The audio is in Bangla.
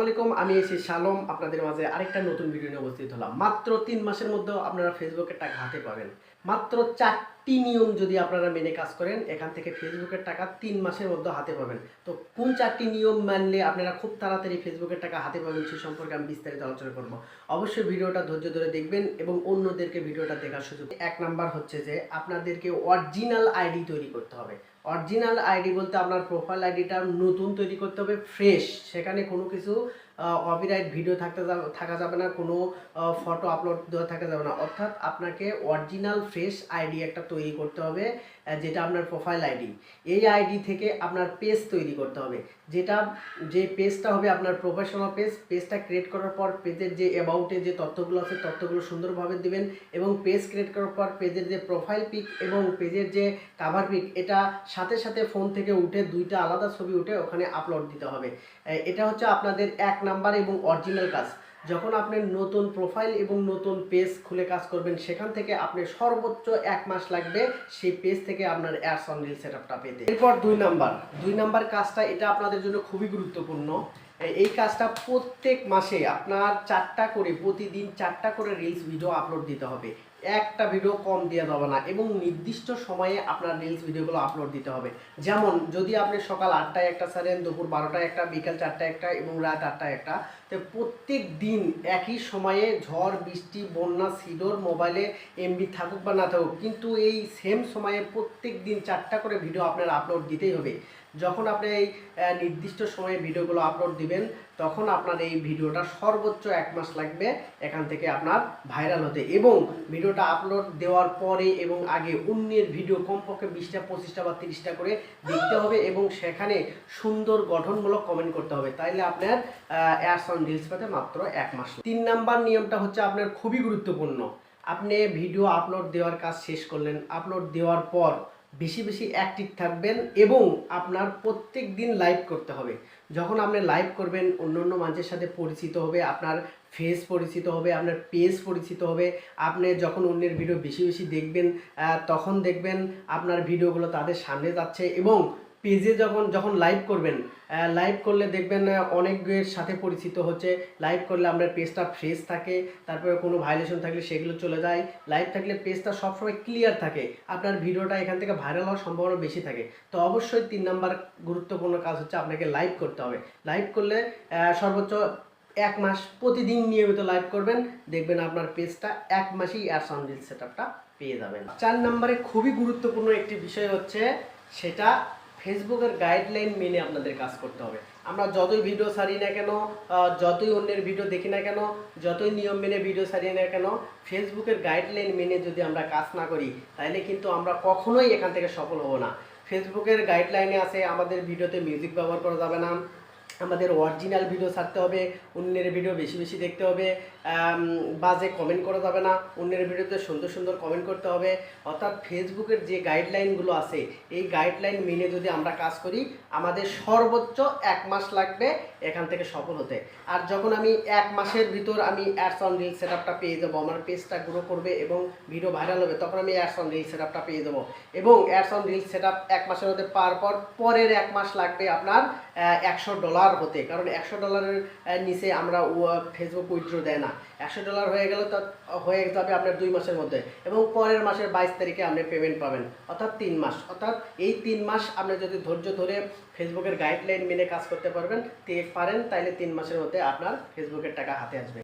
আসসালামু আলাইকুম, আমি এসি শালম আপনাদের মাঝে আরেকটা নতুন ভিডিও নিয়ে উপস্থিত হলাম। মাত্র 3 মাসের মধ্যে আপনারা ফেসবুকের টাকা হাতে পাবেন। মাত্র 4টি নিয়ম যদি আপনারা মেনে কাজ করেন, এখান থেকে ফেসবুকের টাকা 3 মাসের মধ্যে হাতে পাবেন। তো কোন 4টি নিয়ম মানলে আপনারা খুব তাড়াতাড়ি ফেসবুকের টাকা হাতে পাবেন সে সম্পর্কে আমি বিস্তারিত আলোচনা করব। অবশ্যই ভিডিওটা ধৈর্য ধরে দেখবেন এবং অন্যদেরকে ভিডিওটা দেখার সুযোগ। 1 নাম্বার হচ্ছে যে আপনাদেরকে অরিজিনাল আইডি তৈরি করতে হবে। অরিজিনাল আইডি বলতে আপনার প্রোফাইল আইডিটা নতুন তৈরি করতে হবে, ফ্রেশ। সেখানে কোনো কিছু কপিরাইট ভিডিও থাকা যাবে না, কোনো ফটো আপলোড দেওয়া থাকা যাবে না। অর্থাৎ আপনাকে অরিজিনাল ফ্রেশ আইডি একটা তৈরি করতে হবে, যেটা আপনার প্রোফাইল আইডি। এই আইডি থেকে আপনার পেজ তৈরি করতে হবে, যে পেজটা হবে আপনার প্রফেশনাল পেজ। পেজটা ক্রিয়েট করার পর পেজের যে অ্যাবাউটে যে তথ্যগুলো আছে তথ্যগুলো সুন্দরভাবে দেবেন এবং পেজ ক্রিয়েট করার পর পেজের যে প্রোফাইল পিক এবং পেজের যে কাভার পিক, এটা সাথে সাথে ফোন থেকে উঠে 2টা আলাদা ছবি উঠে ওখানে আপলোড দিতে হবে। এটা হচ্ছে আপনাদের 1 নাম্বার এবং অরিজিনাল কাজ। যখন আপনি নতুন প্রোফাইল এবং নতুন পেজ খুলে কাজ করবেন, সেখান থেকে আপনি সর্বোচ্চ 1 মাস লাগবে সেই পেজ থেকে আপনার অ্যাডস অন রিল সেটআপটা পেতে। এরপর 2 নাম্বার কাজটা, এটা আপনাদের জন্য খুবই গুরুত্বপূর্ণ। এই কাজটা প্রত্যেক মাসে আপনার 4টা করে, প্রতিদিন 4টা করে রিলস ভিডিও আপলোড দিতে হবে। একটা ভিডিও কম দেওয়া যাবে না এবং নির্দিষ্ট সময়ে আপনার রিলস ভিডিওগুলো আপলোড দিতে হবে। যেমন যদি আপনি সকাল 8টায় একটা ছাড়েন, দুপুর 12টায় একটা, বিকাল 4টায় একটা এবং রাত 8টায় একটা, তো প্রত্যেক দিন একই সময়ে ঝড় বৃষ্টি বন্যা সিডোর মোবাইলে এমবি থাকুক বা না থাকুক, কিন্তু এই সেম সময়ে প্রত্যেক দিন 4টা করে ভিডিও আপনার আপলোড দিতেই হবে। যখন আপনি এই নির্দিষ্ট সময়ে ভিডিওগুলো আপলোড দিবেন, তখন আপনার এই ভিডিওটা সর্বোচ্চ 1 মাস লাগবে এখান থেকে আপনার ভাইরাল হতে। এবং ভিডিওটা আপলোড দেওয়ার পরে এবং আগে অন্যের ভিডিও কমপক্ষে 20টা 25টা বা 30টা করে দেখতে হবে এবং সেখানে সুন্দর গঠনমূলক কমেন্ট করতে হবে। তাইলে আপনার অ্যাডস অন রিলস পেতে মাত্র 1 মাস। 3 নাম্বার নিয়মটা হচ্ছে আপনার খুবই গুরুত্বপূর্ণ। আপনি ভিডিও আপলোড দেওয়ার কাজ শেষ করলেন, আপলোড দেওয়ার পর বেশি বেশি অ্যাক্টিভ থাকবেন এবং আপনার প্রত্যেক দিন লাইভ করতে হবে। যখন আপনি লাইভ করবেন, অন্য মানুষের সাথে পরিচিত হবে, আপনার ফেস পরিচিত হবে, আপনার পেজ পরিচিত হবে। আপনি যখন অন্যের ভিডিও বেশি বেশি দেখবেন, তখন দেখবেন আপনার ভিডিওগুলো তাদের সামনে যাচ্ছে। এবং পেজে যখন লাইভ করবেন, লাইভ করলে দেখবেন অনেকের সাথে পরিচিত হচ্ছে। লাইভ করলে আপনার পেজটা ফ্রেশ থাকে, তারপরে কোনো ভাইলেশন থাকলে সেগুলো চলে যায়। লাইভ থাকলে পেজটা সবসময় ক্লিয়ার থাকে, আপনার ভিডিওটা এখান থেকে ভাইরাল হওয়ার সম্ভাবনা বেশি থাকে। তো অবশ্যই 3 নাম্বার গুরুত্বপূর্ণ কাজ হচ্ছে আপনাকে লাইভ করতে হবে। লাইভ করলে সর্বোচ্চ 1 মাস প্রতিদিন নিয়মিত লাইভ করবেন, দেখবেন আপনার পেজটা 1 মাসেই অ্যাডস অন রিল সেটআপটা পেয়ে যাবেন। 4 নম্বরে খুবই গুরুত্বপূর্ণ একটি বিষয় হচ্ছে, সেটা ফেসবুকের গাইডলাইন মেনে আপনাদের কাজ করতে হবে। আমরা যতই ভিডিও ছাড়ি না কেন, যতই অন্যের ভিডিও দেখি না কেন, যতই নিয়ম মেনে ভিডিও ছাড়ি না কেন, ফেসবুকের গাইডলাইন মেনে যদি আমরা কাজ না করি, তাহলে কিন্তু আমরা কখনোই এখান থেকে সফল হব না। ফেসবুকের গাইডলাইনে আছে আমাদের ভিডিওতে মিউজিক ব্যবহার করা যাবে না, আমাদের অরিজিনাল ভিডিও ছাড়তে হবে, অন্যের ভিডিও বেশি বেশি দেখতে হবে, বাজে কমেন্ট করা যাবে না, অন্যের ভিডিওতে সুন্দর সুন্দর কমেন্ট করতে হবে। অর্থাৎ ফেসবুকের যে গাইডলাইনগুলো আছে, এই গাইডলাইন মেনে যদি আমরা কাজ করি, আমাদের সর্বোচ্চ 1 মাস লাগবে এখান থেকে সফল হতে। আর যখন আমি 1 মাসের ভিতর আমি অ্যাডস অন রিল সেটআপটা পেয়ে যাবো, আমার পেজটা গ্রো করবে এবং ভিডিও ভাইরাল হবে, তখন আমি অ্যাডস অন রিল সেটআপটা পেয়ে যাবো। এবং অ্যাডস অন রিল সেটআপ 1 মাসের মধ্যে পাওয়ার পর পরের 1 মাস লাগবে আপনার $100 হতে, কারণ $100 নিচে আমরা ফেসবুক উইথড্র দেয় না। $100 হয়ে গেলে তা হয়ে যাবে আপনার 2 মাসের মধ্যে এবং পরের মাসের 22 তারিখে আপনি পেমেন্ট পাবেন, অর্থাৎ 3 মাস। অর্থাৎ এই 3 মাস আপনি যদি ধৈর্য ধরে ফেসবুকের গাইডলাইন মেনে কাজ করতে পারেন, তাইলে 3 মাসের মধ্যে আপনার ফেসবুকের টাকা হাতে আসবে।